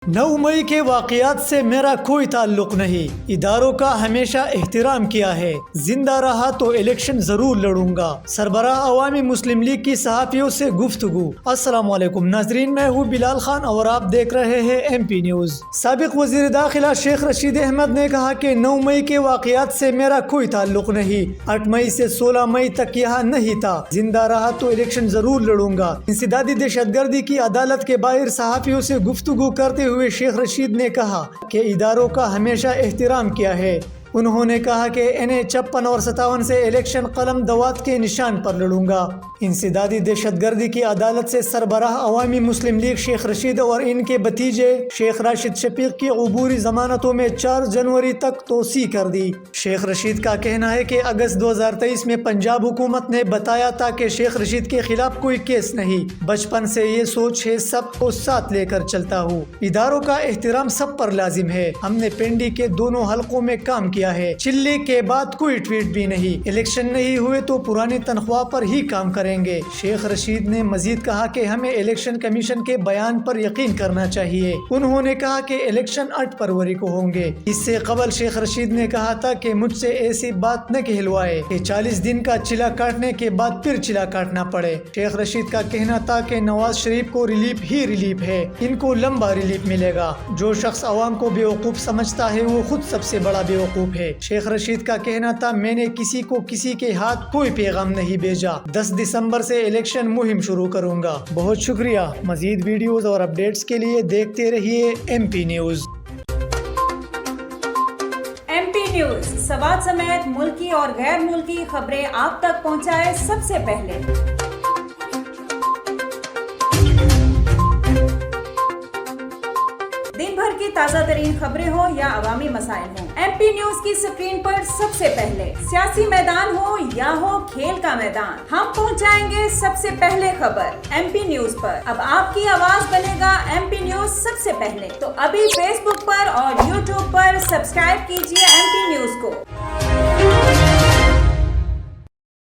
9 मई के वाक़यात से मेरा कोई ताल्लुक़ नहीं, इदारों का हमेशा एहतराम किया है, जिंदा रहा तो इलेक्शन ज़रूर लड़ूंगा। सरबराह अवामी मुस्लिम लीग की सहाफ़ियों से गुफ्तगू। अस्सलाम वालेकुम नाज़रीन, मैं हूँ बिलाल खान और आप देख रहे हैं MP न्यूज़। साबिक़ वज़ीर दाखिला शेख रशीद अहमद ने कहा कि 9 मई के वाक़यात से मेरा कोई ताल्लुक़ नहीं, 8 मई से 16 मई तक यहाँ नहीं था, जिंदा रहा तो इलेक्शन ज़रूर लड़ूंगा। इंसदादी दहशतगर्दी की अदालत के बाहर सहाफ़ियों से गुफ्तगू करते हुए शेख रशीद ने कहा कि इदारों का हमेशा एहतराम किया है। उन्होंने कहा कि इन्हें 56 और 57 से इलेक्शन कलम दवात के निशान पर लड़ूंगा। इंसदादी दहशतगर्दी की अदालत से सरबराह अवामी मुस्लिम लीग शेख रशीद और इनके भतीजे शेख राशिद शफीक की अबूरी जमानतों में 4 जनवरी तक तोसी कर दी। शेख रशीद का कहना है कि अगस्त 2023 में पंजाब हुकूमत ने बताया था कि शेख रशीद के खिलाफ कोई केस नहीं, बचपन से ये सोच है, सबको साथ लेकर चलता हूँ। इदारों का एहतराम सब पर लाजिम है। हमने पिंडी के दोनों हलकों में काम किया है। चिल्ले के बाद कोई ट्वीट भी नहीं। इलेक्शन नहीं हुए तो पुरानी तनख्वाह पर ही काम करेंगे। शेख रशीद ने मजीद कहा कि हमें इलेक्शन कमीशन के बयान पर यकीन करना चाहिए। उन्होंने कहा कि इलेक्शन 8 फरवरी को होंगे। इससे कबल शेख रशीद ने कहा था कि मुझसे ऐसी बात न कहलवाए कि 40 दिन का चिला काटने के बाद फिर चिला काटना पड़े। शेख रशीद का कहना था कि नवाज शरीफ को रिलीफ ही रिलीफ है, इनको लंबा रिलीफ मिलेगा। जो शख्स अवाम को बेवकूफ समझता है वो खुद सबसे बड़ा बेवकूफ है। शेख रशीद का कहना था, मैंने किसी को किसी के हाथ कोई पैगाम नहीं भेजा, 10 दिसंबर से इलेक्शन मुहिम शुरू करूंगा। बहुत शुक्रिया। मजीद वीडियोस और अपडेट्स के लिए देखते रहिए MP न्यूज़। MP न्यूज़ सवाल समेत मुल्की और गैर मुल्की खबरें आप तक पहुंचाए सबसे पहले। दिन भर की ताज़ा तरीन खबरें हो या अवामी मसाइल हो, MP न्यूज़ की स्क्रीन पर सबसे पहले। सियासी मैदान हो या हो खेल का मैदान, हम पहुंचाएंगे सबसे पहले खबर MP न्यूज़ पर। अब आपकी आवाज बनेगा MP न्यूज़ सबसे पहले। तो अभी Facebook पर और YouTube पर सब्सक्राइब कीजिए MP न्यूज़ को।